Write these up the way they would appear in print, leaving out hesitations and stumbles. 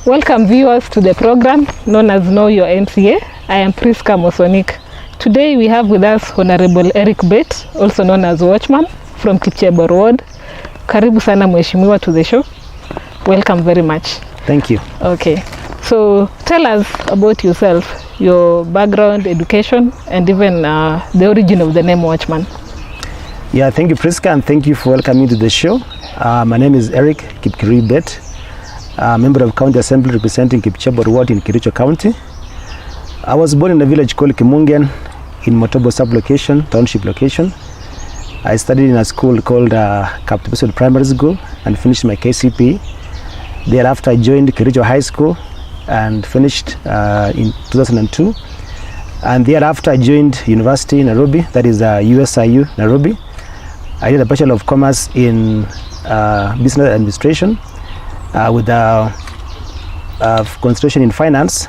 Welcome viewers to the program known as Know Your MCA. I am Priska Mosonik. Today we have with us Hon.Erick Bett, also known as Watchman, from Kipchebor ward. Karibu sana mheshimiwa to the show. Welcome very much. Thank you. Okay, so tell us about yourself, your background, education, and even the origin of the name Watchman. Yeah, thank you Priska, and thank you for welcoming me to the show. My name is Eric Kipchebor Bett, member of County Assembly representing Kipchebor ward in Kericho County. I was born in a village called Kimungen in Motobo sub-location, township location. I studied in a school called Kipchebor Primary School and finished my KCP. Thereafter I joined Kericho High School and finished in 2002. And thereafter I joined University in Nairobi, that is USIU Nairobi. I did a Bachelor of Commerce in Business Administration with a concentration in finance.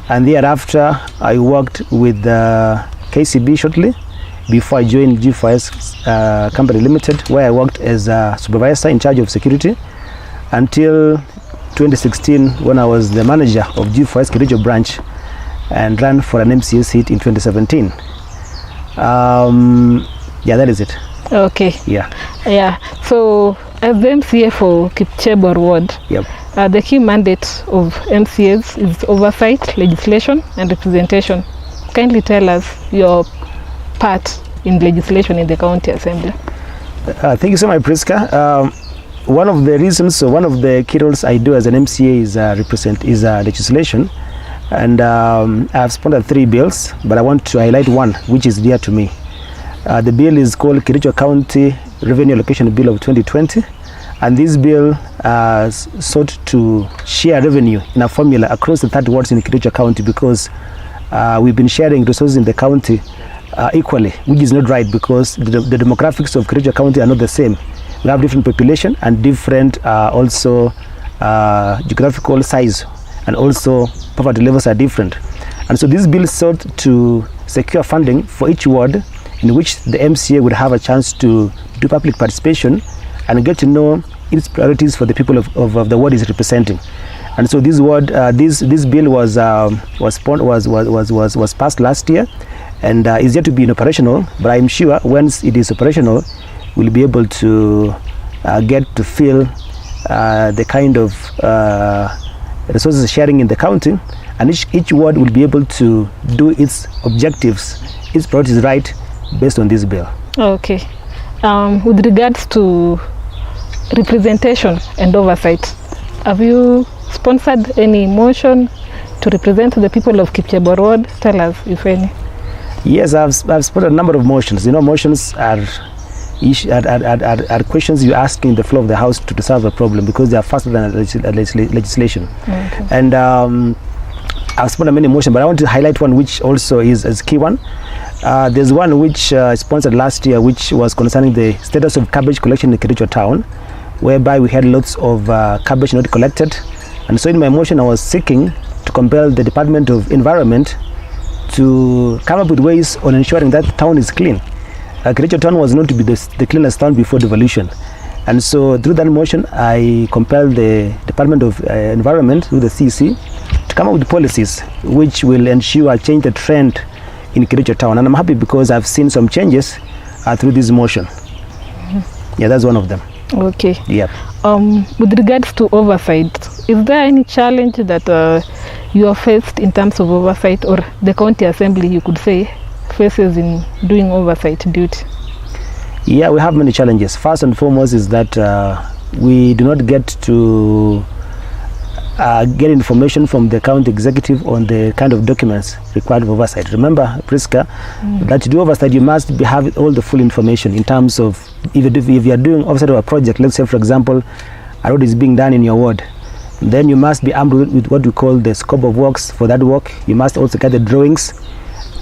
And thereafter I worked with KCB shortly before I joined G4S Company Limited, where I worked as a supervisor in charge of security until 2016, when I was the manager of G4S Kericho branch and ran for an MCA seat in 2017. Yeah, that is it. Okay. Yeah. So as the MCA for Kipchebor ward, yep. The key mandate of MCAs is oversight, legislation, and representation. Kindly tell us your part in legislation in the County Assembly. Thank you so much, Priska. One of the reasons, so one of the key roles I do as an MCA is legislation. And I've sponsored 3 bills, but I want to highlight one which is dear to me. The bill is called Kericho County Revenue Allocation Bill of 2020, and this bill sought to share revenue in a formula across the 30 wards in Kericho County, because we've been sharing resources in the county equally, which is not right, because the demographics of Kericho County are not the same. We have different population and different also geographical size, and also poverty levels are different. And so this bill sought to secure funding for each ward, in which the MCA would have a chance to do public participation and get to know its priorities for the people of the ward is representing. And so this bill was passed last year, and is yet to be operational. But I'm sure once it is operational, we'll be able to get to feel the kind of resources sharing in the county, and each ward will be able to do its objectives, its priorities right, based on this bill. Okay. With regards to representation and oversight, have you sponsored any motion to represent the people of Kipchebor ward? Tell us, if any. Yes, I've sponsored a number of motions. You know, motions are questions you ask in the floor of the house to solve a problem, because they are faster than legislation. Okay. And I've sponsored many motions, but I want to highlight one which also is a key one. There's one which sponsored last year, which was concerning the status of cabbage collection in Kericho town, whereby we had lots of cabbage not collected. And so in my motion I was seeking to compel the Department of Environment to come up with ways on ensuring that the town is clean. Kericho town was known to be the cleanest town before devolution. And so through that motion I compelled the Department of Environment, through the CC, to come up with policies which will ensure change the trend in Kericho town. And I'm happy because I've seen some changes through this motion. Mm-hmm. Yeah, that's one of them. Okay. Yep. With regards to oversight, is there any challenge that you are faced in terms of oversight, or the County Assembly, you could say, faces in doing oversight duty? Yeah, we have many challenges. First and foremost is that we do not get to get information from the county executive on the kind of documents required for oversight. Remember, Priska, that to do oversight you must have all the full information in terms of if you are doing oversight of a project. Let's say, for example, a road is being done in your ward, then you must be armed with what we call the scope of works for that work. You must also get the drawings,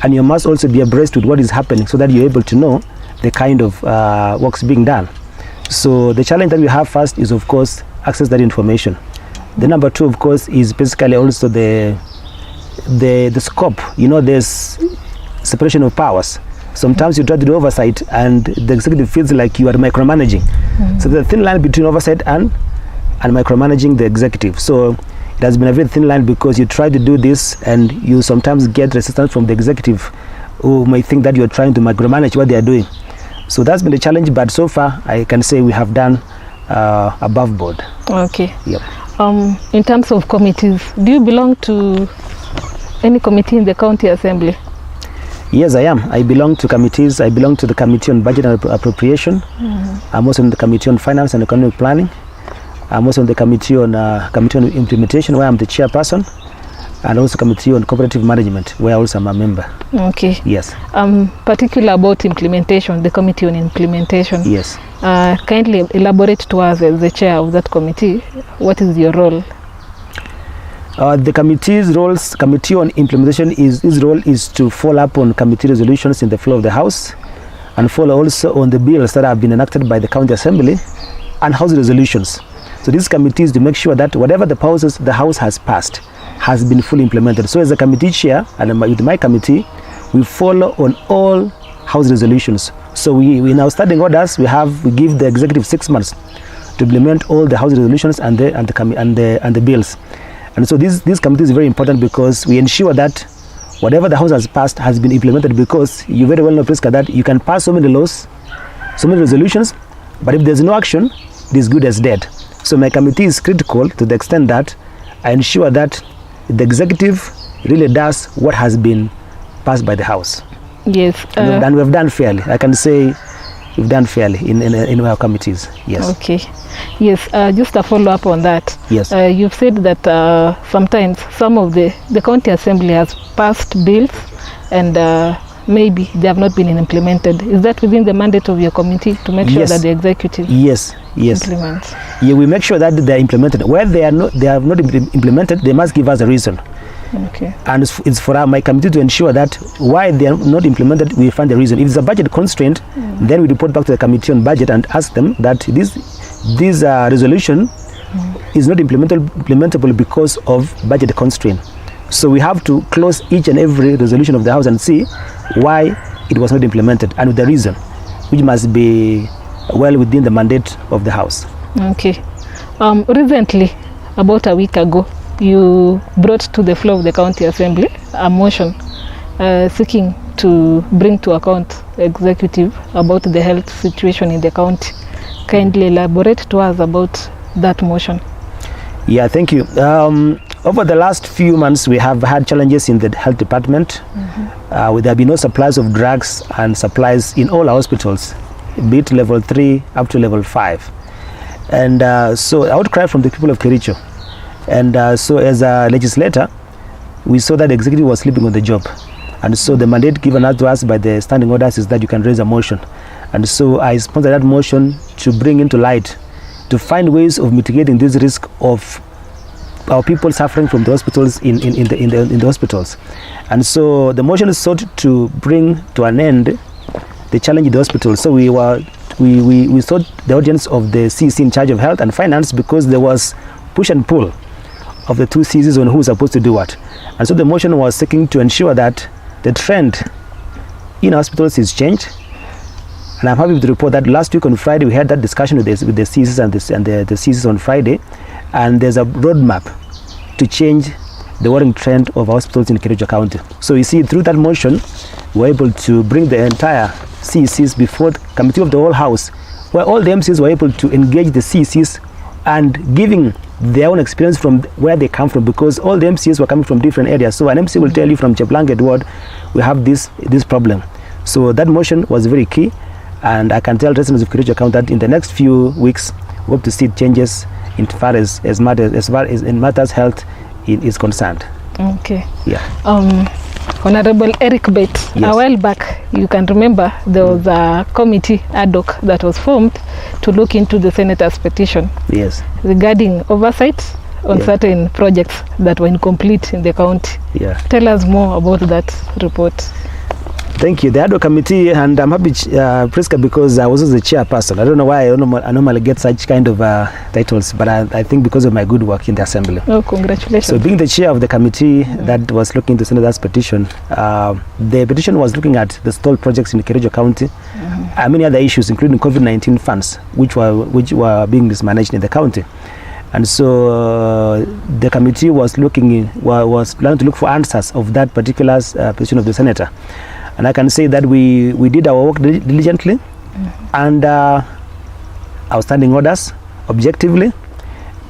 and you must also be abreast with what is happening, so that you're able to know the kind of works being done. So the challenge that we have first is, of course, access that information. The number 2, of course, is basically also the scope. You know, there's separation of powers. Sometimes you try to do oversight and the executive feels like you are micromanaging. So there's a thin line between oversight and micromanaging the executive. So it has been a very thin line, because you try to do this and you sometimes get resistance from the executive, who may think that you're trying to micromanage what they are doing. So that's been the challenge, but so far I can say we have done above board. Okay. Yep. In terms of committees, do you belong to any committee in the county assembly? Yes, I am. I belong to committees. I belong to the Committee on Budget and Appropriation. I'm also in the Committee on Finance and Economic Planning. I'm also in the Committee on Implementation, where I'm the chairperson, and also Committee on Cooperative Management, where also I'm a member. Okay. Yes. Particular about implementation, the Committee on Implementation. Yes. Kindly elaborate to us as the chair of that committee. What is your role? The Committee on Implementation, his role is to follow up on committee resolutions in the floor of the House, and follow also on the bills that have been enacted by the County Assembly and House resolutions. So this committee is to make sure that whatever the policies the House has passed has been fully implemented. So as a committee chair, and with my committee, we follow on all House resolutions. So we in our standing orders, we give the executive 6 months to implement all the House resolutions and the bills. And so this committee is very important, because we ensure that whatever the House has passed has been implemented, because you very well know, Priska, that you can pass so many laws, so many resolutions, but if there's no action, it is good as dead. So my committee is critical to the extent that I ensure that the executive really does what has been passed by the House. Yes. And we've done fairly. I can say we've done fairly in our committees. Yes. Okay. Yes. Just a follow up on that. Yes. You've said that sometimes some of the county assembly has passed bills, and maybe they have not been implemented. Is that within the mandate of your committee to make sure that the executive implements? Yeah, we make sure that they are implemented. Where they have not been implemented, they must give us a reason. Okay. And it's for my committee to ensure that why they are not implemented, we find the reason. If it's a budget constraint, then we report back to the Committee on Budget and ask them that this resolution is not implementable because of budget constraint. So we have to close each and every resolution of the House and see why it was not implemented, and with the reason, which must be well within the mandate of the House. Okay. Recently, about a week ago, you brought to the floor of the County Assembly a motion seeking to bring to account the executive about the health situation in the county. Kindly elaborate to us about that motion. Yeah, thank you. Over the last few months, we have had challenges in the health department. There have been no supplies of drugs and supplies in all our hospitals, be it level 3 up to level 5. And so outcry from the people of Kericho. And so as a legislator, we saw that the executive was sleeping on the job. And so the mandate given out to us by the standing orders is that you can raise a motion. And so I sponsored that motion to bring into light, to find ways of mitigating this risk of our people suffering from the hospitals in the hospitals. And so the motion is sought to bring to an end the challenge in the hospital. So we sought the audience of the CEC in charge of health and finance, because there was push and pull of the two CECs on who is supposed to do what. And so the motion was seeking to ensure that the trend in hospitals is changed. And I'm happy to report that last week on Friday we had that discussion with the CECs and the CECs on Friday, and there's a roadmap to change the worrying trend of hospitals in Kericho County. So you see, through that motion, we're able to bring the entire CECs before the Committee of the whole House, where all the MCAs were able to engage the CECs and giving their own experience from where they come from, because all the MCAs were coming from different areas. So an MC will tell you from Cheplanget ward, we have this problem. So that motion was very key, and I can tell residents of Kericho County that in the next few weeks, we hope to see changes in far as in matters health is concerned. Okay. Yeah. Hon.Erick Bett, yes. A while back, you can remember there was a committee ad hoc that was formed to look into the senator's petition. Yes. Regarding oversight on certain projects that were incomplete in the county. Yeah. Tell us more about that report. Thank you. The ad hoc committee, and I'm happy, Priska, because I was also the chairperson. I don't know why I normally get such kind of titles, but I think because of my good work in the assembly. Oh, congratulations. So being the chair of the committee that was looking into Senator's petition, the petition was looking at the stalled projects in Kericho County, and many other issues, including COVID-19 funds, which were being mismanaged in the county. And so the committee was planning to look for answers of that particular petition of the senator. And I can say that we did our work diligently and outstanding orders objectively,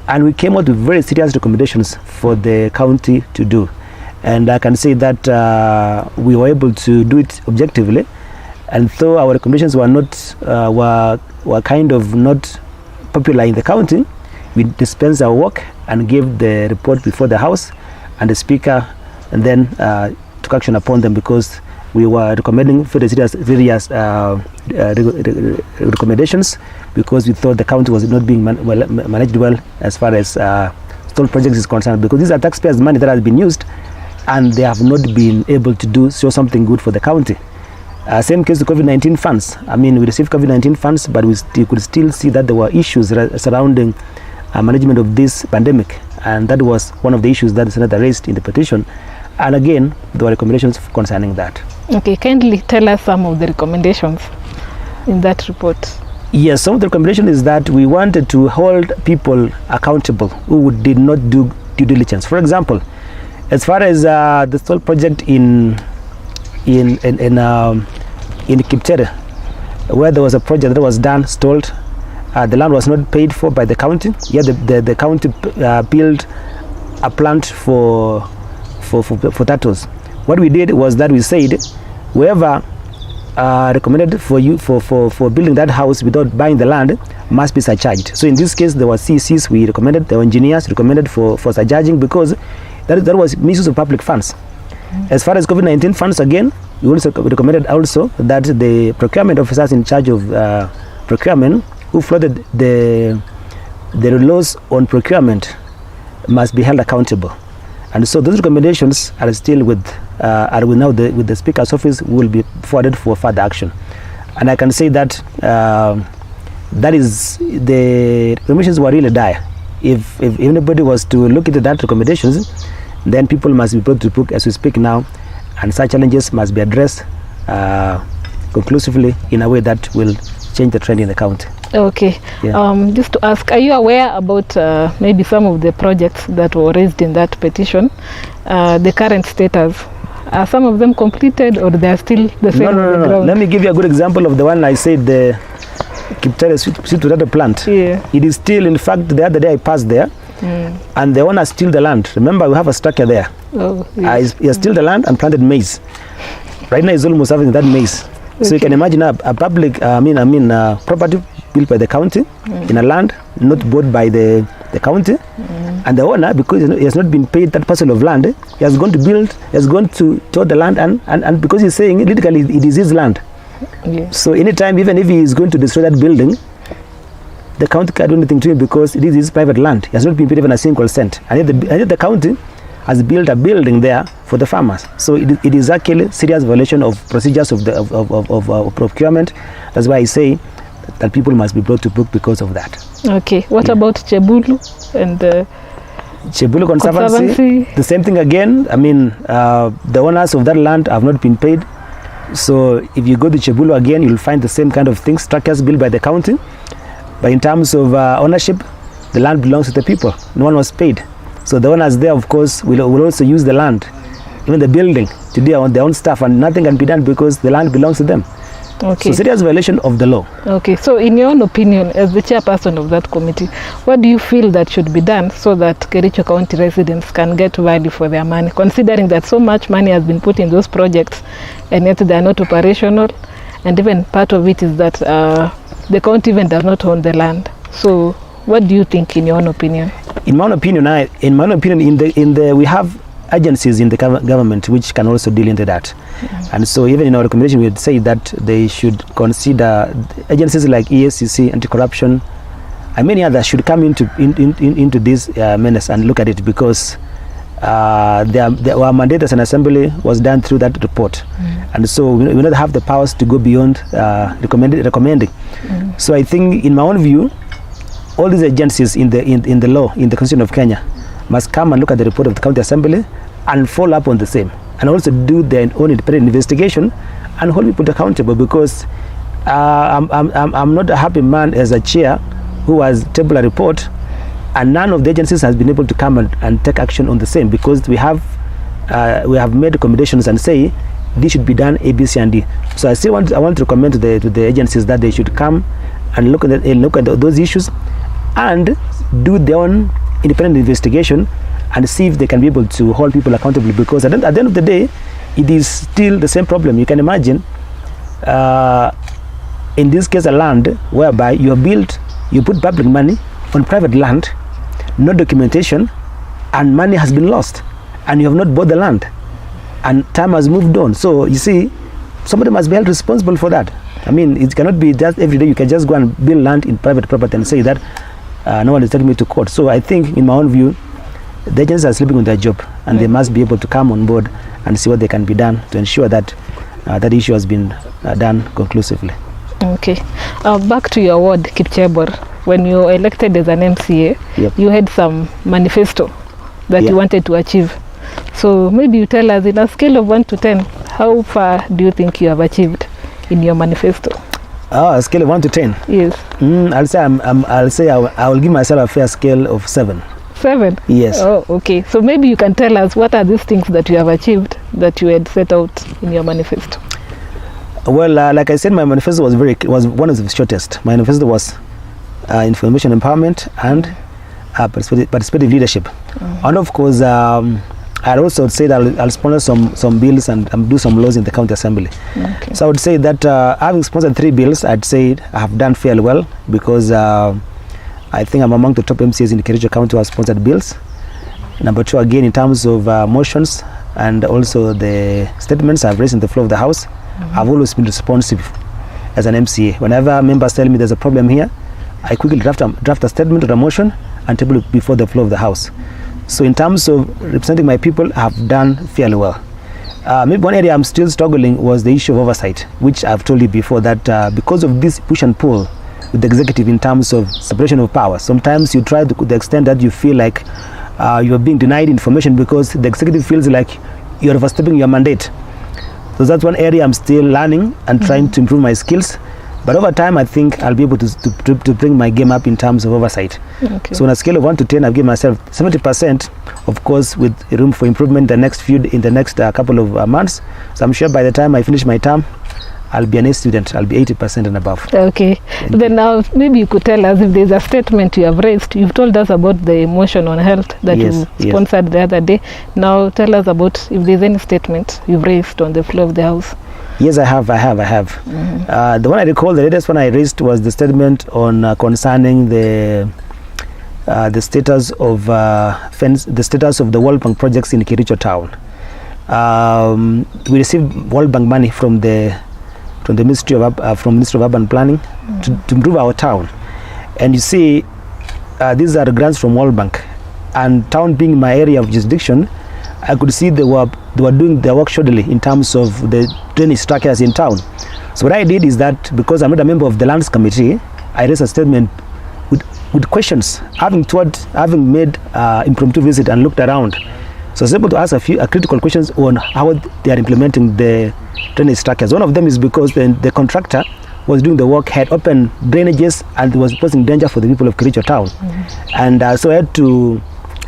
and we came out with very serious recommendations for the county to do. And I can say that we were able to do it objectively, and though our recommendations were not were kind of not popular in the county, we dispensed our work and gave the report before the House and the Speaker, and then took action upon them, because we were recommending very serious recommendations, because we thought the county was not being managed well as far as stone projects is concerned, because these are taxpayers' money that has been used and they have not been able to show something good for the county. Same case with COVID-19 funds. I mean, we received COVID-19 funds, but we could still see that there were issues surrounding management of this pandemic, and that was one of the issues that the Senator raised in the petition. And again, there were recommendations concerning that. Okay, kindly tell us some of the recommendations in that report. Yes, some of the recommendations is that we wanted to hold people accountable who did not do due diligence. For example, as far as the stall project in Kipchebor, where there was a project that was done, stalled, the land was not paid for by the county. Yet the county built a plant for turtles. What we did was that we said, whoever recommended for building that house without buying the land must be surcharged. So in this case, there were CCs we recommended, there were engineers recommended for surcharging, because that was misuse of public funds. As far as COVID-19 funds, again, we also recommended also that the procurement officers in charge of procurement, who flooded the laws on procurement, must be held accountable. And so those recommendations are still with the Speaker's office, will be forwarded for further action. And I can say that that is, the recommendations were really dire. If anybody was to look into that recommendations, then people must be brought to book as we speak now, and such challenges must be addressed conclusively in a way that will change the trend in the county. Okay. Yeah. Just to ask, are you aware about maybe some of the projects that were raised in that petition, the current status? Are some of them completed, or they are still the same? No. Let me give you a good example of the one I said, the Kipchebor sweet potato plant. Yeah. It is still, in fact, the other day I passed there, and the owner still the land. Remember, we have a structure there. Oh, yes. He has still the land and planted maize. Right now, he's almost having that maize. Okay. So you can imagine a public, property built by the county in a land not bought by the county, and the owner, because he has not been paid that parcel of land, he has gone to build, he has gone to tow the land, and because he's saying literally it is his land. Yeah. So anytime, even if he is going to destroy that building, the county can't do anything to him, because it is his private land. He has not been paid even a single cent, and yet the county has built a building there for the farmers. So it is actually serious violation of procedures of procurement. That's why I say that people must be brought to book because of that. Okay. What about Chebulu and Chebulu Conservancy? The same thing again. I mean, the owners of that land have not been paid. So if you go to Chebulu again, you'll find the same kind of things, structures built by the county. But in terms of ownership, the land belongs to the people. No one was paid. So the owners there, of course, will also use the land, even the building, to do their own stuff, and nothing can be done because the land belongs to them. Okay. So serious violation of the law. Okay. So in your own opinion, as the chairperson of that committee, what do you feel that should be done so that Kericho County residents can get value for their money, considering that so much money has been put in those projects and yet they are not operational, and even part of it is that the county even does not own the land. So what do you think in your own opinion? In my own opinion, we have agencies in the government which can also deal into that. And so even in our recommendation, we would say that they should consider agencies like EACC, anti-corruption, and many others should come into this menace and look at it, because our mandate as an assembly was done through that report. And so we don't have the powers to go beyond recommending. So I think, in my own view, all these agencies in the law, in the Constitution of Kenya, must come and look at the report of the county assembly and follow up on the same, and also do their own independent investigation and hold people accountable, because I'm not a happy man as a chair who has tabled a report and none of the agencies has been able to come and take action on the same, because we have made recommendations and say this should be done A, B, C, and D. So I want to recommend to the agencies that they should come and look at those issues and do their own independent investigation and see if they can be able to hold people accountable, because at the end of the day, it is still the same problem. You can imagine, in this case, a land whereby you put public money on private land, no documentation, and money has been lost, and you have not bought the land, and time has moved on. So you see, somebody must be held responsible for that. I mean, it cannot be just every day you can just go and build land in private property and say that no one is taking me to court. So I think, in my own view, the agencies are sleeping on their job, and they must be able to come on board and see what they can be done to ensure that that issue has been done conclusively. Okay. Back to your ward, Kipchebor. When you were elected as an MCA, Yep. you had some manifesto that Yeah. you wanted to achieve. So maybe you tell us, in a scale of 1 to 10, how far do you think you have achieved in your manifesto? A scale of 1 to 10. Yes. I'll say I will give myself a fair scale of 7. 7? Yes. Oh, okay. So maybe you can tell us, what are these things that you have achieved that you had set out in your manifesto? Well, like I said, my manifesto was one of the shortest. My manifesto was information empowerment and participative leadership. And of course, I also say that I'll sponsor some bills and do some laws in the county assembly. Okay. So I would say that having sponsored 3 bills, I'd say I have done fairly well, because I think I'm among the top MCAs in Kericho County who have sponsored bills. Number 2, again, in terms of motions and also the statements I've raised in the floor of the House, I've always been responsive as an MCA. Whenever members tell me there's a problem here, I quickly draft a statement or a motion and table it before the floor of the House. So in terms of representing my people, I have done fairly well. Maybe one area I'm still struggling was the issue of oversight, which I've told you before that because of this push and pull with the executive in terms of separation of power, sometimes you try to the extent that you feel like you're being denied information because the executive feels like you're overstepping your mandate. So that's one area I'm still learning and trying to improve my skills. But over time, I think I'll be able to bring my game up in terms of oversight. Okay. So on a scale of 1 to 10, I've given myself 70%, of course, with room for improvement in the next couple of months. So I'm sure by the time I finish my term, I'll be an A student. I'll be 80% and above. Okay. Then now maybe you could tell us if there's a statement you have raised. You've told us about the motion on health that you sponsored the other day. Now tell us about if there's any statement you've raised on the floor of the House. Yes, I have. The one I recall, the latest one I raised was the statement on concerning the status of the World Bank projects in Kericho town. We received World Bank money from the Ministry of Urban Planning to improve our town, and you see, these are grants from World Bank, and town being my area of jurisdiction, I could see they were doing their work shoddily in terms of the drainage structures in town. So what I did is that, because I'm not a member of the lands committee, I raised a statement with questions, having made impromptu visit and looked around. So I was able to ask a critical questions on how they are implementing the drainage structures. One of them is because the contractor was doing the work, had open drainages, and was posing danger for the people of Kericho town. And so I had to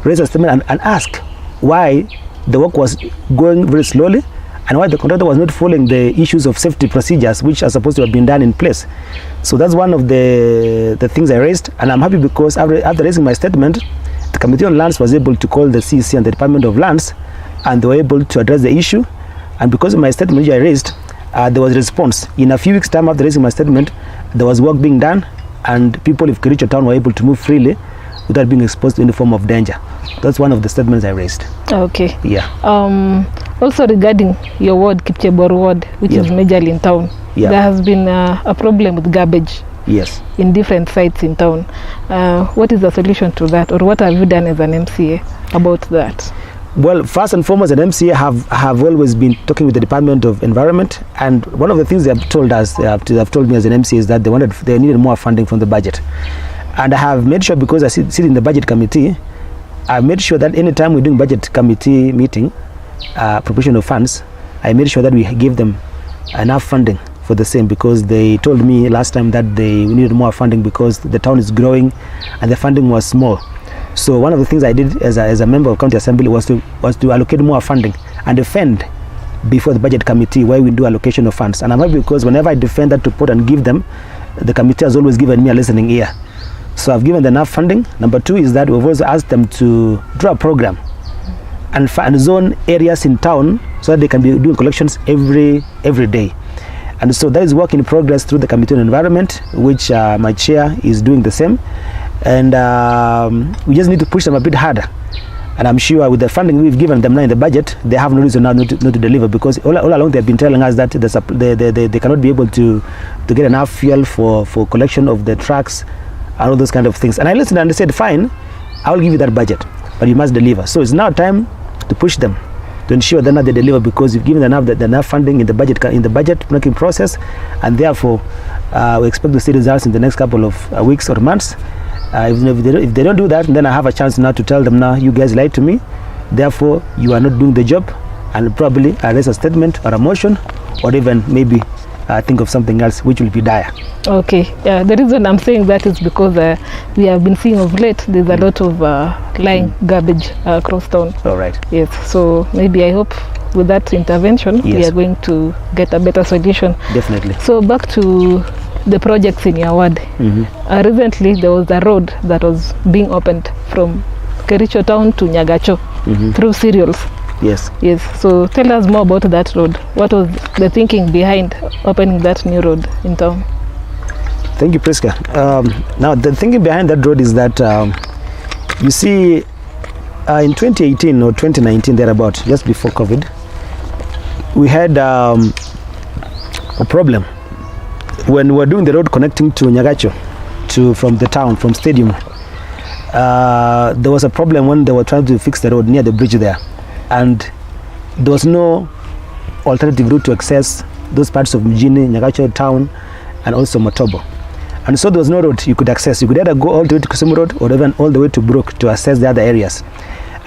raise a statement and ask why the work was going very slowly, and why the contractor was not following the issues of safety procedures which are supposed to have been done in place. So that's one of the things I raised, and I'm happy because after raising my statement, the Committee on Lands was able to call the CEC and the Department of Lands, and they were able to address the issue. And because of my statement which I raised, there was a response. In a few weeks' time after raising my statement, there was work being done, and people of Kericho town were able to move freely without being exposed to any form of danger. That's one of the statements I raised. Okay. Yeah. Also regarding your ward, Kipchebor ward, which is majorly in town, there has been a problem with garbage. Yes. In different sites in town. What is the solution to that, or what have you done as an MCA about that? Well, first and foremost, an MCA have always been talking with the Department of Environment, and one of the things they have told us, they have told me as an MCA, is that they needed more funding from the budget. And I have made sure, because I sit in the budget committee, I made sure that anytime we're doing budget committee meeting, appropriation of funds, I made sure that we give them enough funding for the same, because they told me last time that we needed more funding because the town is growing and the funding was small. So one of the things I did as a member of County Assembly was to allocate more funding and defend before the budget committee where we do allocation of funds. And I'm happy because whenever I defend that report and give them, the committee has always given me a listening ear. So I've given them enough funding. Number two is that we've also asked them to draw a program and zone areas in town so that they can be doing collections every day. And so that is work in progress through the Committee on Environment, which my chair is doing the same. And we just need to push them a bit harder. And I'm sure with the funding we've given them now in the budget, they have no reason now not to deliver, because all along they've been telling us that they cannot be able to get enough fuel for collection of the trucks and all those kind of things. And I listened and they said, fine, I'll give you that budget, but you must deliver. So it's now time to push them to ensure that they deliver, because you've given them enough funding in the budget making process, and therefore we expect to see results in the next couple of weeks or months. If they don't do that, then I have a chance now to tell them, now you guys lied to me, therefore you are not doing the job, and probably I raise a statement or a motion, or even maybe think of something else which will be dire. Okay, the reason I'm saying that is because we have been seeing of late there's a lot of lying garbage across town. All right. Yes, so maybe I hope with that intervention we are going to get a better solution. Definitely. So back to the projects in your ward. Recently there was a road that was being opened from Kericho town to Nagacho through cereals. Yes. So tell us more about that road. What was the thinking behind opening that new road in town? Thank you, Priska. Now the thinking behind that road is that you see in 2018 or 2019 thereabout, just before COVID, we had a problem when we were doing the road connecting to Nagacho from the town, from Stadium. There was a problem when they were trying to fix the road near the bridge there, and there was no alternative route to access those parts of Mjini, Nagacho town, and also Motobo. And so there was no road you could access. You could either go all the way to Kisumu Road or even all the way to Brook to access the other areas.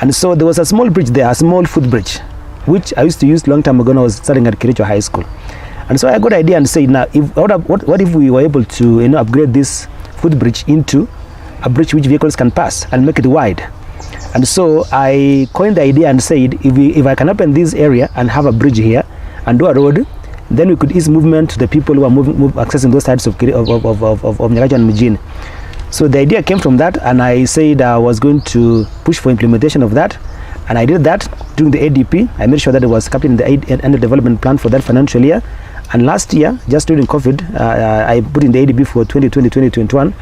And so there was a small bridge there, a small footbridge, which I used to use long time ago when I was studying at Kericho High School. And so I got an idea and said, now, what if we were able to upgrade this footbridge into a bridge which vehicles can pass and make it wide? And so I coined the idea and said, if I can open this area and have a bridge here and do a road, then we could ease movement to the people who are accessing those sides of Nagacho and Mjini. So the idea came from that, and I said I was going to push for implementation of that, and I did that during the ADP. I made sure that it was captured in the annual development plan for that financial year. And last year, just during COVID, I put in the ADP for 2020-2021,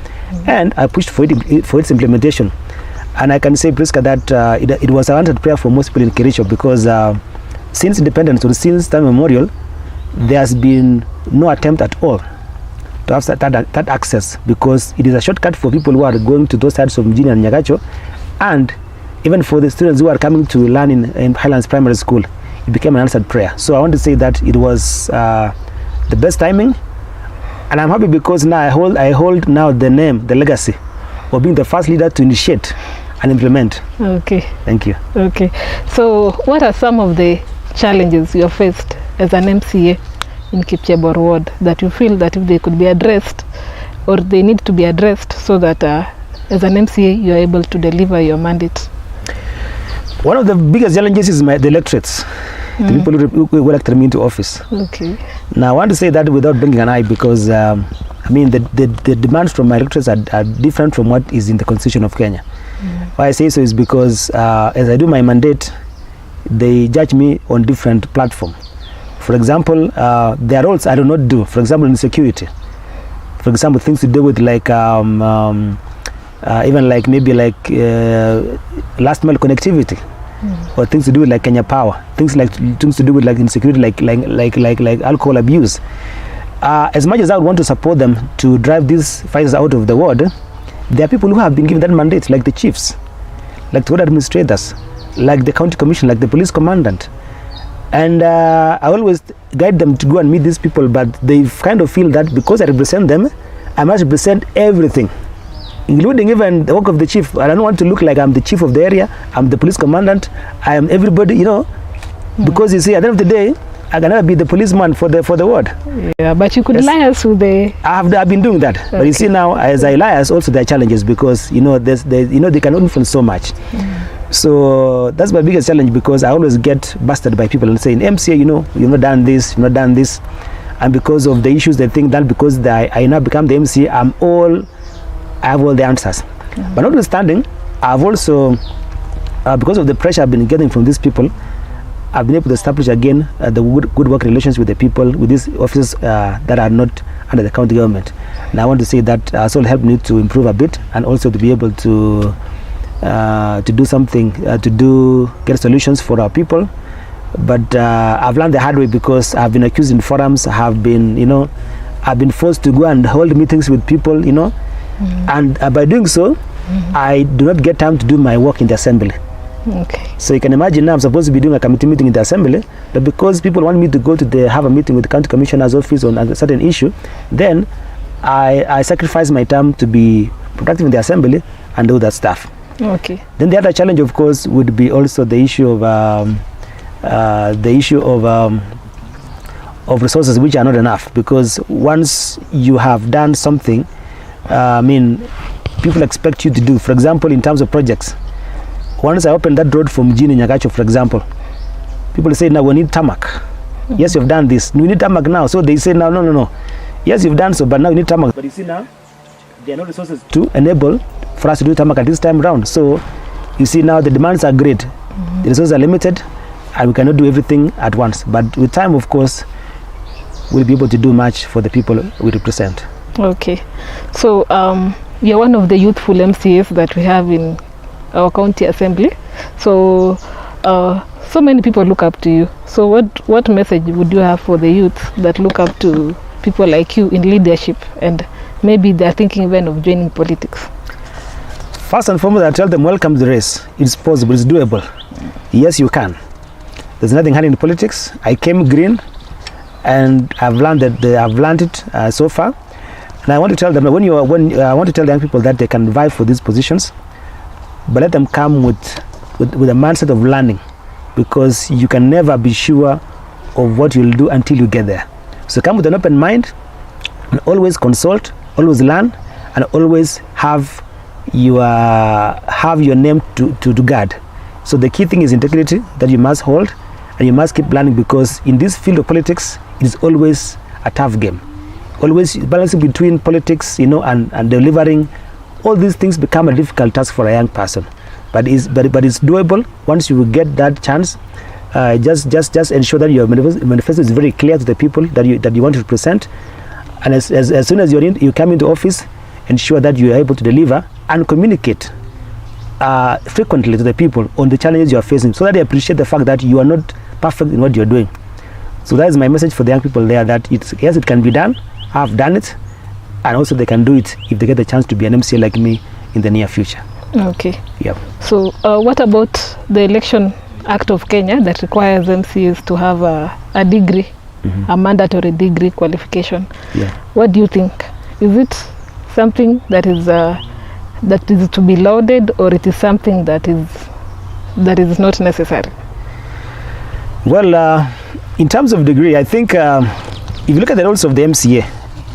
and I pushed for its implementation. And I can say, Priska, that it was an answered prayer for most people in Kericho, because since independence or since time memorial, there has been no attempt at all to have that access, because it is a shortcut for people who are going to those sides of Mjini and Nagacho, and even for the students who are coming to learn in Highlands Primary School. It became an answered prayer. So I want to say that it was the best timing, and I'm happy because now I hold now the name, the legacy of being the first leader to initiate and implement. Okay. Thank you. Okay. So what are some of the challenges you have faced as an MCA in Kipchebor ward that you feel that if they could be addressed, or they need to be addressed, so that as an MCA you are able to deliver your mandate? One of the biggest challenges is the electorates, the people who elected me into office. Okay. Now I want to say that without blinking an eye, because the demands from my electorates are different from what is in the Constitution of Kenya. Why I say so is because as I do my mandate, they judge me on different platforms. For example, there are roles I do not do. For example, in security. For example, things to do with like even like maybe like last mile connectivity, or things to do with like Kenya Power, things to do with like insecurity, like alcohol abuse. As much as I would want to support them to drive these fights out of the world, there are people who have been given that mandate, like the chiefs, like the ward administrators, like the county commission, like the police commandant. And I always guide them to go and meet these people, but they kind of feel that because I represent them, I must represent everything, including even the work of the chief. I don't want to look like I'm the chief of the area, I'm the police commandant, I am everybody, because you see, at the end of the day, I can never be the policeman for the ward. Yeah, but you could liaise with the... I've been doing that. Okay. But you see now, as I liaise, also there are challenges because, you know, they can influence so much. So that's my biggest challenge because I always get busted by people and saying, MCA, you know, you've not done this, you've not done this. And because of the issues, they think that because I now become the MCA, I have all the answers. But notwithstanding, I've also, because of the pressure I've been getting from these people, I've been able to establish again the good work relations with the people, with these officers that are not under the county government. And I want to say that also helped me to improve a bit and also to be able to do something, get solutions for our people. But I've learned the hard way because I've been accused in forums, I've been forced to go and hold meetings with people, you know, and by doing so, I do not get time to do my work in the assembly. Okay. So you can imagine now I'm supposed to be doing a committee meeting in the assembly, but because people want me to go to have a meeting with the county commissioner's office on a certain issue, then I sacrifice my time to be productive in the assembly and do that stuff. Okay. Then the other challenge, of course, would be also the issue of resources which are not enough, because once you have done something, people expect you to do. For example, in terms of projects, once I opened that road from Mjini Nagacho, for example, people say, now we need tarmac. Yes, you've done this. We need tarmac now. So they say, no. Yes, you've done so, but now we need tarmac. But you see now, there are no resources to enable for us to do tarmac at this time around. So you see now the demands are great. The resources are limited, and we cannot do everything at once. But with time, of course, we'll be able to do much for the people we represent. Okay. So you're one of the youthful MCAs that we have in our county assembly. So so many people look up to you. So what message would you have for the youth that look up to people like you in leadership, and maybe they're thinking even of joining politics? First and foremost, I tell them, welcome to the race. It's possible, it's doable. Yes, you can. There's nothing hard in politics. I came green, and I've learned it so far. And I want to tell them, I want to tell the young people that they can vie for these positions, but let them come with a mindset of learning, because you can never be sure of what you'll do until you get there. So come with an open mind, and always consult, always learn, and always have your name to guard. So the key thing is integrity that you must hold, and you must keep learning, because in this field of politics, it is always a tough game. Always balancing between politics, and delivering. All these things become a difficult task for a young person, but it's doable once you get that chance. Just ensure that your manifesto is very clear to the people that you want to represent, and as soon as you come into office, ensure that you are able to deliver and communicate frequently to the people on the challenges you are facing, so that they appreciate the fact that you are not perfect in what you are doing. So that is my message for the young people there, that yes, it can be done. I've done it, and also they can do it if they get the chance to be an MCA like me in the near future. Okay. Yep. So what about the Election Act of Kenya that requires MCAs to have a degree, a mandatory degree qualification? Yeah. What do you think? Is it something that is to be lauded, or it is something that is not necessary? Well, in terms of degree, I think if you look at the roles of the MCA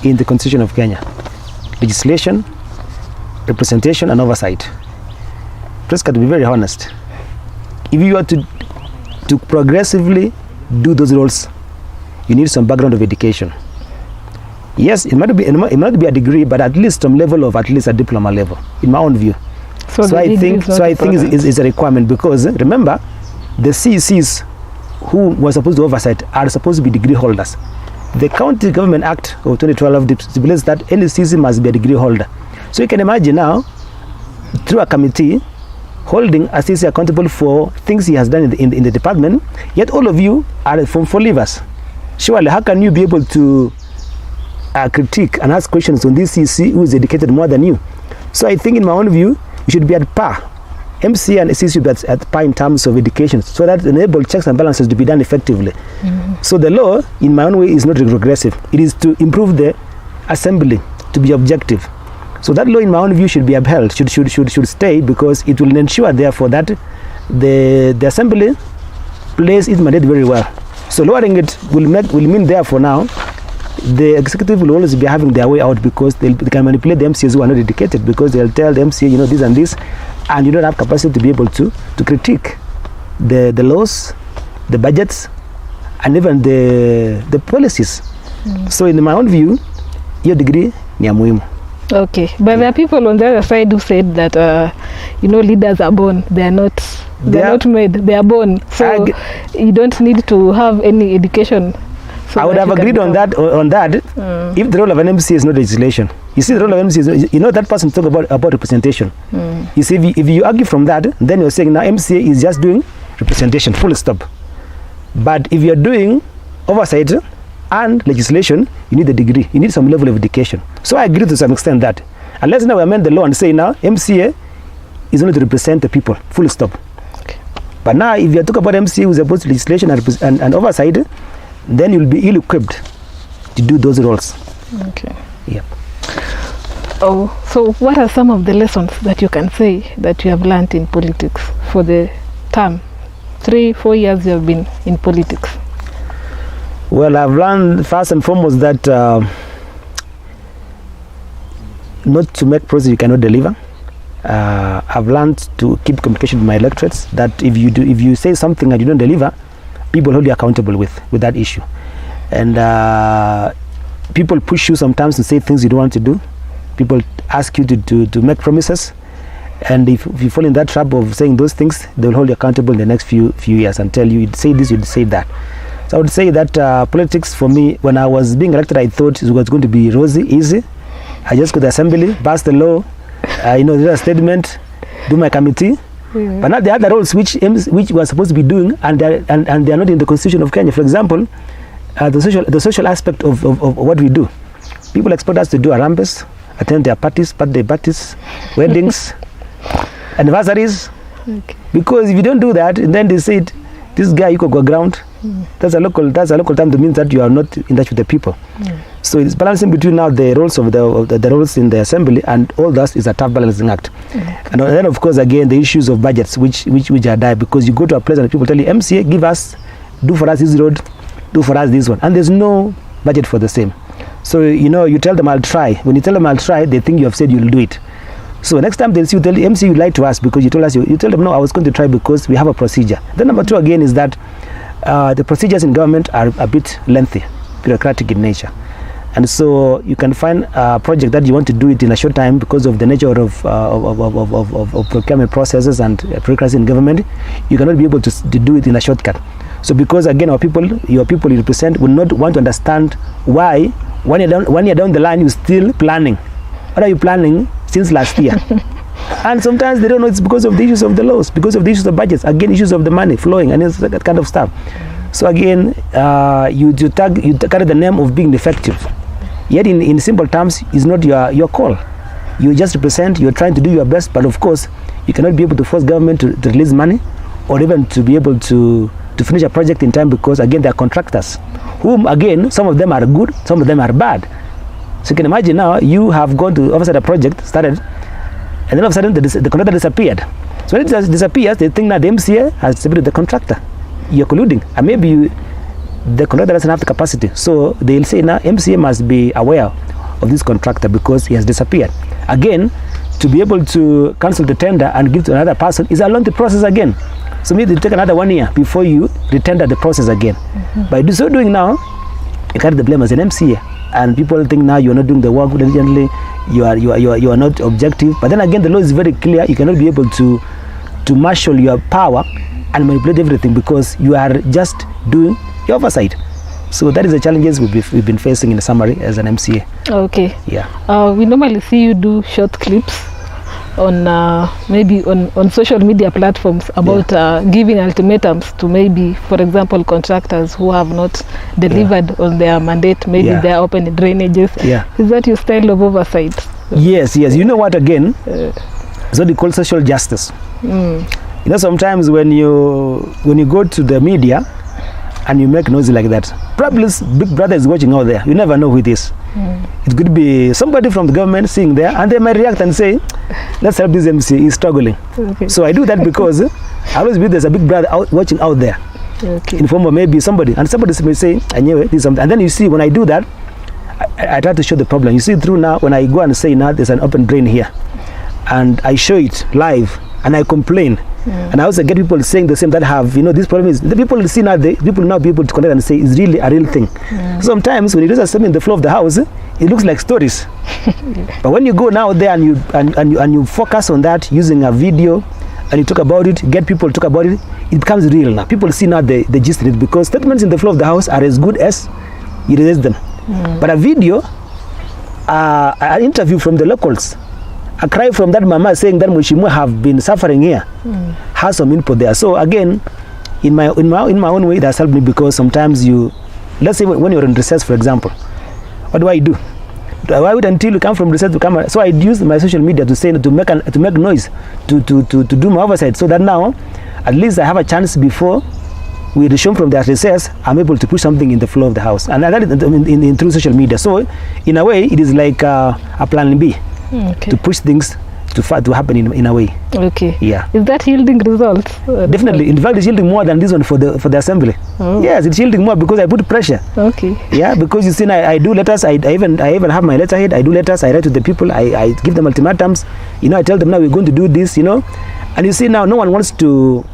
in the Constitution of Kenya: legislation, representation, and oversight. Just to be very honest, if you are to progressively do those roles, you need some background of education. Yes, it might be a degree, but at least some level of at least a diploma level, in my own view. So I think it's a requirement, because remember, the CECs who were supposed to oversight are supposed to be degree holders. The County Government Act of 2012 stipulates that any CEC must be a degree holder. So you can imagine now, through a committee, holding a CEC accountable for things he has done in the department, yet all of you are Form 4 leavers. Surely, how can you be able to critique and ask questions on this CEC who is educated more than you? So I think, in my own view, you should be at par. MCA and CEC should be at par in terms of education, so that enable checks and balances to be done effectively. So the law, in my own way, is not regressive. It is to improve the assembly, to be objective. So that law, in my own view, should be upheld, should stay, because it will ensure, therefore, that the assembly plays its mandate very well. So lowering it will mean therefore now the executive will always be having their way out, because they can manipulate the MCAs who are not dedicated, because they'll tell the MCA, you know, this and this, and you don't have capacity to be able to critique the laws, the budgets, and even the policies. So in my own view, your degree ni ya muhimu. Okay, but there are people on the other side who said that you know, leaders are born, they are not made, they are born, so you don't need to have any education. So I would have agreed on that if the role of an MCA is not legislation. You see, the role of an MCA is, you know, that person talk about representation. You see, if you argue from that, then you're saying now MCA is just doing representation, full stop. But if you're doing oversight and legislation, you need a degree, you need some level of education. So I agree to some extent that, unless now we amend the law and say now MCA is only to represent the people, full stop. Okay. But now if you talk about MCA who's opposed to legislation and oversight, then you'll be ill-equipped to do those roles. Okay. Yeah. Oh, so what are some of the lessons that you can say that you have learned in politics for the term? 3-4 years you have been in politics. Well, I've learned first and foremost that not to make promises you cannot deliver. I've learned to keep communication with my electorates, that if you say something and you don't deliver, people hold you accountable with that issue. And people push you sometimes to say things you don't want to do. People ask you to make promises, and if you fall in that trap of saying those things, they will hold you accountable in the next few years and tell you, you'd say this, you'd say that. So I would say that politics for me, when I was being elected, I thought it was going to be rosy, easy. I just go to the assembly, pass the law, you know, do a statement, do my committee. But now there are other roles which we're supposed to be doing, and they are not in the Constitution of Kenya. For example, the social aspect of what we do. People expect us to do arambe's, attend their parties, birthday parties, weddings, anniversaries. Okay. Because if you don't do that, and then they say, this guy you could go ground. That's a local term that means that you are not in touch with the people. So it's balancing between now the roles of the roles in the assembly, and all that is a tough balancing act. And then of course again the issues of budgets which are dire, because you go to a place and people tell you, MCA, do for us this road, do for us this one, and there's no budget for the same. So you know, you tell them I'll try. When you tell them I'll try, they think you have said you'll do it. So next time they'll see you tell MCA, you lied to us because you told us you tell them no, I was going to try because we have a procedure. Then number two again is that the procedures in government are a bit lengthy, bureaucratic in nature. And so you can find a project that you want to do it in a short time because of the nature of procurement processes and bureaucracy in government. You cannot be able to do it in a shortcut. So because again your people you represent will not want to understand why 1 year down the line you're still planning. What are you planning since last year? And sometimes they don't know it's because of the issues of the laws, because of the issues of budgets, again issues of the money flowing and it's that kind of stuff. So again, you carry the name of being effective. Yet in simple terms, it's not your call. You just represent, you're trying to do your best, but of course, you cannot be able to force government to release money or even to be able to finish a project in time, because again, they are contractors, whom again, some of them are good, some of them are bad. So you can imagine now, you have gone to Oversight a project, started, and then all of a sudden the contractor disappeared. So when it disappears, they think that the MCA has separated the contractor. You're colluding, and maybe the contractor doesn't have the capacity. So they'll say now MCA must be aware of this contractor because he has disappeared. Again, to be able to cancel the tender and give to another person is a lengthy process again. So maybe it'll take another 1 year before you retender the process again. By so doing now, you carry the blame as an MCA, and people think now you're not doing the work diligently, you are not objective. But then again, the law is very clear. You cannot be able to marshal your power and manipulate everything because you are just doing your oversight. So that is the challenges we've been facing in the summary as an MCA. Okay. Yeah. We normally see you do short clips on maybe on social media platforms about giving ultimatums to maybe, for example, contractors who have not delivered on their mandate. Maybe they are open drainages. Yeah. Is that your style of oversight? Yes. You know what? Again, it's what we call social justice. You know, sometimes when you go to the media and you make noise like that, probably Big Brother is watching out there. You never know who it is. It could be somebody from the government sitting there, and they might react and say, let's help this MC, he's struggling. Okay. So I do that because I always believe there's a Big Brother watching out there. Okay. in form of maybe somebody may say, I knew it, this is something. And then you see, when I do that, I try to show the problem. You see through now, when I go and say, now there's an open drain here, and I show it live, and I complain, and I also get people saying the same that have, this problem is, the people see now, people now be able to connect and say, it's really a real thing. Sometimes when you do something in the floor of the house, it looks like stories. But when you go now there and you focus on that using a video, and you talk about it, get people to talk about it, it becomes real now. People see now the gist in it, because statements in the floor of the house are as good as you release them. But a video, an interview from the locals, a cry from that mama saying that Mheshimiwa have been suffering here, has some input there. So again, in my own way, that's helped me, because sometimes let's say when you're in recess, for example, what do? I wait until you come from research to come. So I use my social media to say, to make noise, to do my oversight, so that now at least I have a chance before we resume from that recess, I'm able to push something in the floor of the house, and that is through social media. So in a way, it is like a plan B, to push things to happen in a way. Okay. Yeah. Is that yielding results? Definitely. In fact, it's yielding more than this one for the assembly. Oh. Yes, it's yielding more because I put pressure. Okay. Yeah, because you see, I do letters. I even have my letterhead. I do letters. I write to the people. I give them ultimatums. I tell them now we're going to do this. And you see now, no one wants to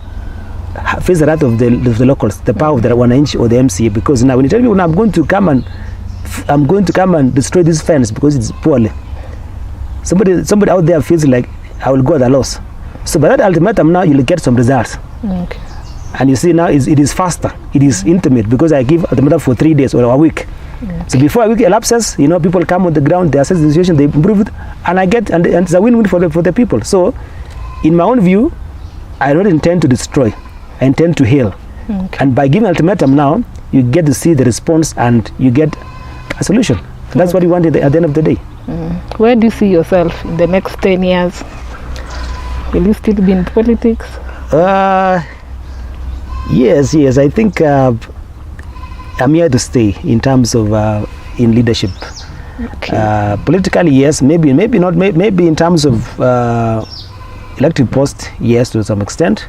face the wrath of the locals, the power of the wananchi or the MCA, because now when you tell me, I'm going to come and destroy this fence because it's poorly, somebody out there feels like I will go at a loss. So by that ultimatum now you'll get some results. Okay. And you see now it is faster, it is intimate, because I give ultimatum for 3 days or a week. Okay. So before a week elapses, people come on the ground, they assess the situation, they improve it, and and it's a win-win for the people. So in my own view, I don't intend to destroy, I intend to heal. Okay. And by giving ultimatum now, you get to see the response and you get a solution. So that's what you want at the end of the day. Where do you see yourself in the next 10 years? Will you still be in politics? Yes. I think I'm here to stay in terms of in leadership. Okay. Politically, yes. Maybe not. Maybe in terms of elected post, yes, to some extent.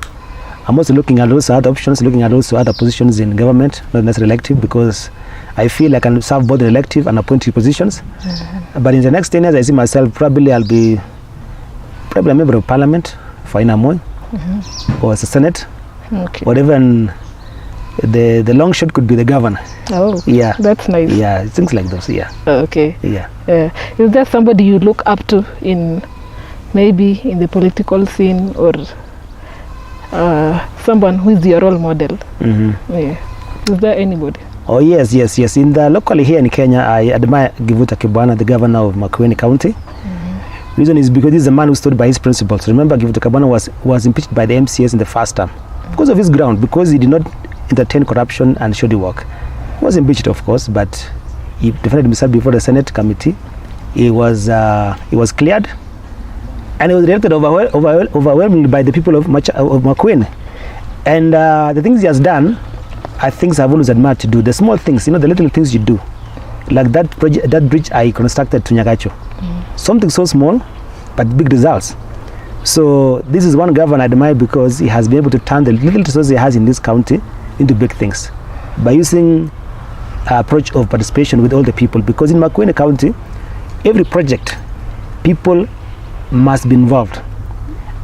I'm also looking at also other options, looking at also other positions in government, not necessarily elective, because I feel I can serve both in elective and appointed positions. But in the next 10 years, I see myself probably I'll be a member of parliament for Inamoy, or as a senate, or even the long shot could be the governor. Oh, yeah, that's nice. Yeah, things like those. Yeah. Okay. Yeah. Is there somebody you look up to maybe in the political scene, or someone who is your role model? Yeah. Is there anybody? Oh yes. In the locally here in Kenya, I admire Kipchebor, the governor of Makueni County. Reason is because this is a man who stood by his principles. Remember, Kipchebor was impeached by the MCAs in the first term because of his ground, because he did not entertain corruption and shoddy work. He was impeached, of course, but he defended himself before the Senate committee. He was cleared, and he was elected overwhelmingly by the people of Makueni. And the things he has done are things I've always admired to do. The small things, the little things you do, like that bridge I constructed to Nagacho. Something so small, but big results. So this is one governor I admire, because he has been able to turn the little resources he has in this county into big things by using an approach of participation with all the people. Because in Makueni County, every project, people must be involved.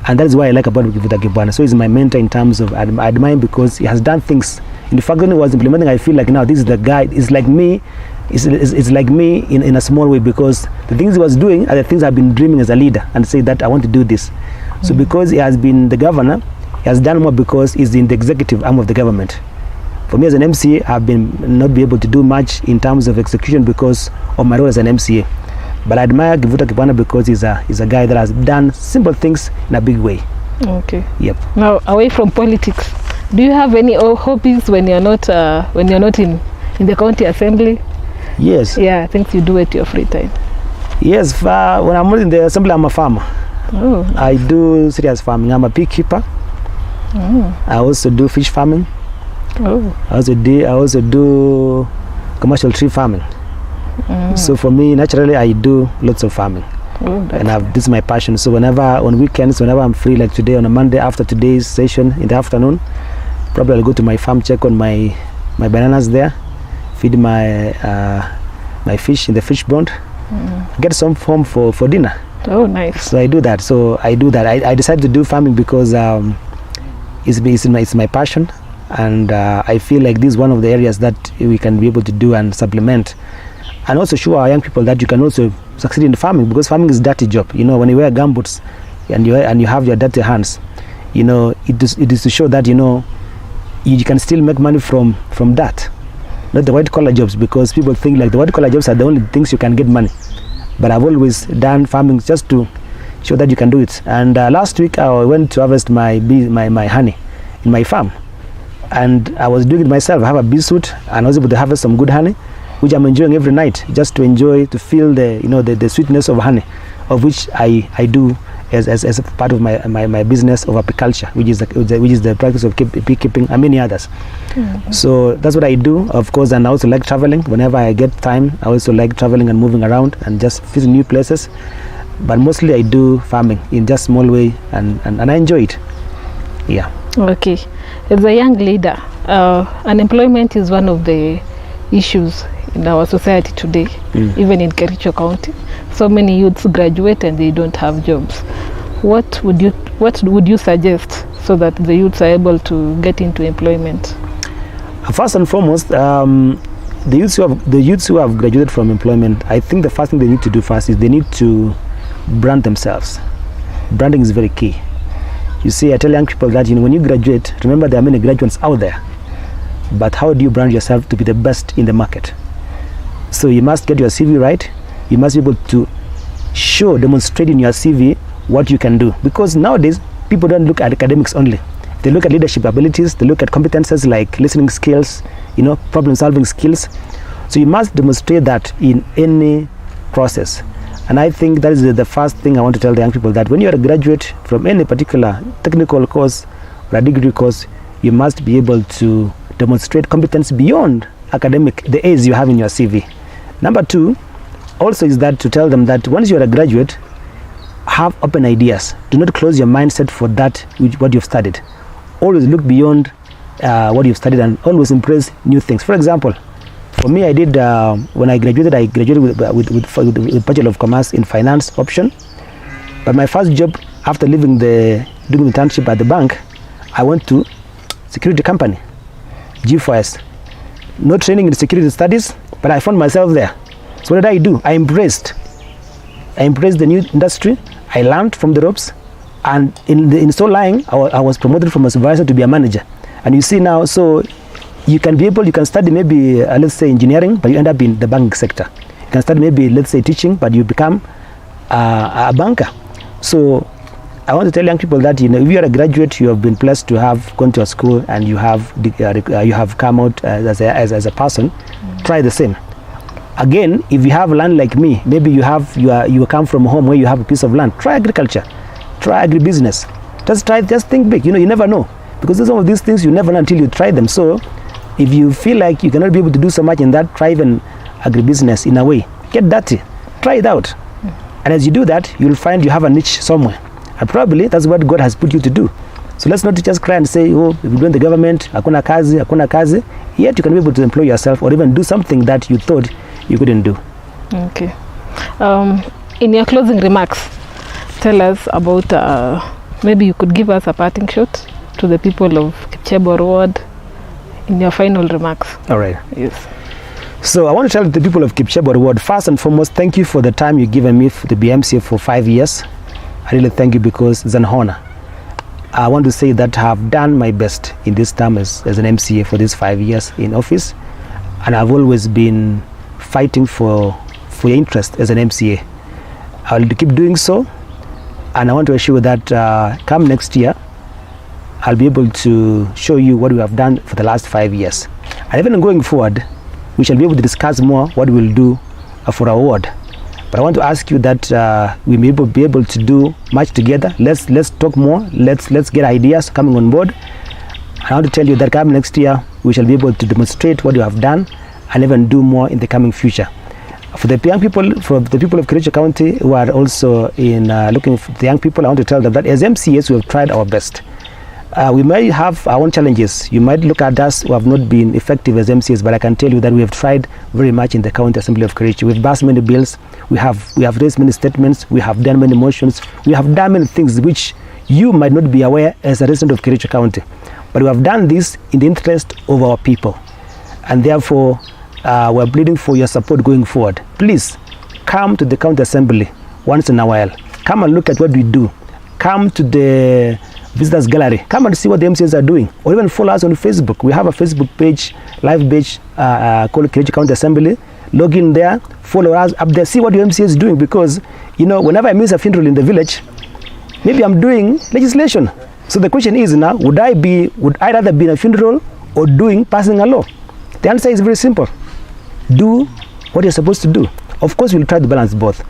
And that is why I like about Kipchebor. So he's my mentor in terms of, I admire him because he has done things. In fact, when he was implementing, I feel like now this is the guy. It's like me. It's like me in a small way, because the things he was doing are the things I've been dreaming as a leader, and say that I want to do this. So because he has been the governor, he has done more because he's in the executive arm of the government. For me as an MCA, I've been not be able to do much in terms of execution because of my role as an MCA. But I admire Kipchebor because he's a guy that has done simple things in a big way. Okay. Yep. Now, away from politics, do you have any hobbies when you're not in the county assembly? Yes. Yeah, things you do at your free time. Yes. When I'm not in the assembly, I'm a farmer. Oh. Nice. I do serious farming. I'm a beekeeper. Oh. I also do fish farming. Oh. I also do commercial tree farming. So for me, naturally, I do lots of farming. And this is my passion. So whenever on weekends, whenever I'm free, like today on a Monday after today's session in the afternoon, Probably I'll go to my farm, check on my bananas there, feed my my fish in the fish pond, get some home for dinner. Oh, nice. So I do that. I decided to do farming because it's my passion, and I feel like this is one of the areas that we can be able to do and supplement, and also show our young people that you can also succeed in farming, because farming is a dirty job. You know, when you wear gumboots and you have your dirty hands, you know, it is to show that, you know, you can still make money from that, not the white collar jobs, because people think like the white collar jobs are the only things you can get money. But I've always done farming just to show that you can do it. And last week I went to harvest my honey in my farm, and I was doing it myself. I have a bee suit, and I was able to harvest some good honey, which I'm enjoying every night, just to enjoy, to feel the sweetness of honey, of which I do as a part of my business of apiculture, which is the practice of beekeeping, and many others. So that's what I do, of course. And I also like traveling. Whenever I get time, I also like traveling and moving around and just visiting new places. But mostly I do farming in just small way, and I enjoy it. Yeah. Okay. As a young leader, unemployment is one of the issues in our society today, even in Kericho County. So many youths graduate and they don't have jobs. What would you suggest so that the youths are able to get into employment? First and foremost, the youths who have graduated from employment, I think the first thing they need to do first is they need to brand themselves. Branding is very key. You see, I tell young people that, you know, when you graduate, remember there are many graduates out there, but how do you brand yourself to be the best in the market? So you must get your CV right. You must be able to demonstrate in your CV what you can do, because nowadays people don't look at academics only. They look at leadership abilities, they look at competences like listening skills, you know, problem solving skills. So you must demonstrate that in any process. And I think that is the first thing I want to tell the young people, that when you are a graduate from any particular technical course or a degree course, you must be able to demonstrate competence beyond academic, the A's you have in your CV. Number two also is that to tell them that once you are a graduate, have open ideas. Do not close your mindset for that what you've studied. Always look beyond what you've studied, and always embrace new things. For example, for me, I did when I graduated with Bachelor of Commerce in Finance option. But my first job after doing the internship at the bank, I went to security company, G4S. No training in security studies, but I found myself there. So what did I do? I embraced the new industry. I learned from the ropes, and in so lying, I was promoted from a supervisor to be a manager. And you see now, so you can study maybe let's say engineering, but you end up in the banking sector. You can study maybe, let's say, teaching, but you become a banker. So I want to tell young people that, you know, if you are a graduate, you have been blessed to have gone to a school and you have come out as a person. Try the same. Again, if you have land like me, maybe you come from a home where you have a piece of land. Try agriculture, try agribusiness. Just think big. You know, you never know, because some of these things you never know until you try them. So if you feel like you cannot be able to do so much in that, try even agribusiness in a way. Get dirty, try it out, and as you do that, you'll find you have a niche somewhere, and probably that's what God has put you to do. So let's not just cry and say, oh, if you're doing the government, hakuna kazi. Yet you can be able to employ yourself, or even do something that you thought you couldn't do. Okay. In your closing remarks, tell us about maybe you could give us a parting shot to the people of Kipchebor Ward in your final remarks. All right. Yes. So I want to tell the people of Kipchebor Ward, first and foremost, thank you for the time you've given me to be MCA for 5 years. I really thank you, because it's an honor. I want to say that I have done my best in this term as an MCA for these 5 years in office, and I've always been fighting for your interest as an MCA. I'll keep doing so, and I want to assure that come next year, I'll be able to show you what we have done for the last 5 years. And even going forward, we shall be able to discuss more what we'll do for our ward. But I want to ask you that we may be able to do much together. Let's talk more. Let's get ideas coming on board. I want to tell you that come next year, we shall be able to demonstrate what you have done and even do more in the coming future. For the young people, for the people of Kericho County who are also in looking for the young people, I want to tell them that as MCAs, we have tried our best. we may have our own challenges. You might look at us who have not been effective as MCAs, but I can tell you that we have tried very much in the County Assembly of Kericho. We've passed many bills, we have raised many statements, we have done many motions, we have done many things which you might not be aware as a resident of Kericho County. But we have done this in the interest of our people. And therefore, we're pleading for your support going forward. Please come to the County Assembly once in a while. Come and look at what we do. Come to the Visitors Gallery. Come and see what the MCAs are doing. Or even follow us on Facebook. We have a Facebook page, live page called Kericho County Assembly. Log in there, follow us up there, see what your MCA is doing. Because, you know, whenever I miss a funeral in the village, maybe I'm doing legislation. So the question is now, would I rather be in a funeral or passing a law? The answer is very simple. Do what you're supposed to do. Of course, we'll try to balance both.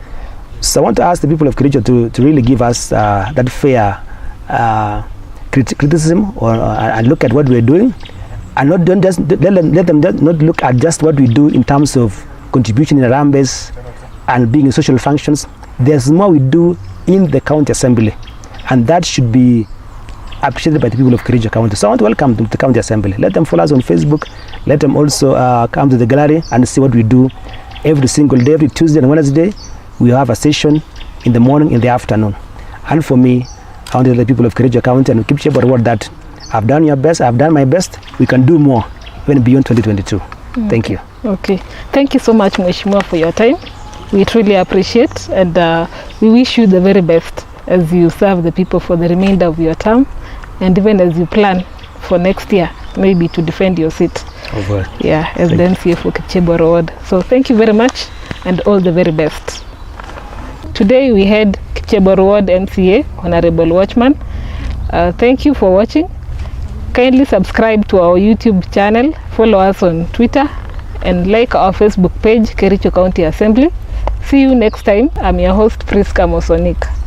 So I want to ask the people of Kericho to really give us that fair criticism and look at what we're doing, and let them not look at just what we do in terms of contribution in Harambes and being in social functions. There's more we do in the County Assembly, and that should be appreciated by the people of Kericho County. So I want to welcome them to the County Assembly. Let them follow us on Facebook. Let them also come to the gallery and see what we do every single day. Every Tuesday and Wednesday, we have a session in the morning, in the afternoon. And for me, I want to tell the people of Kericho County and Kipchebor word that I've done your best, I've done my best. We can do more, even beyond 2022. Thank you. Okay. Thank you so much, Mheshimiwa, for your time. We truly appreciate, and we wish you the very best as you serve the people for the remainder of your term, and even as you plan for next year, maybe to defend your seat. Yeah, as the MCA for Kipchebor Ward. So thank you very much, and all the very best. Today we had Kipchebor Ward MCA, Honorable Watchman. Thank you for watching. Kindly subscribe to our YouTube channel, follow us on Twitter, and like our Facebook page, Kericho County Assembly. See you next time. I'm your host, Priska Mosonik.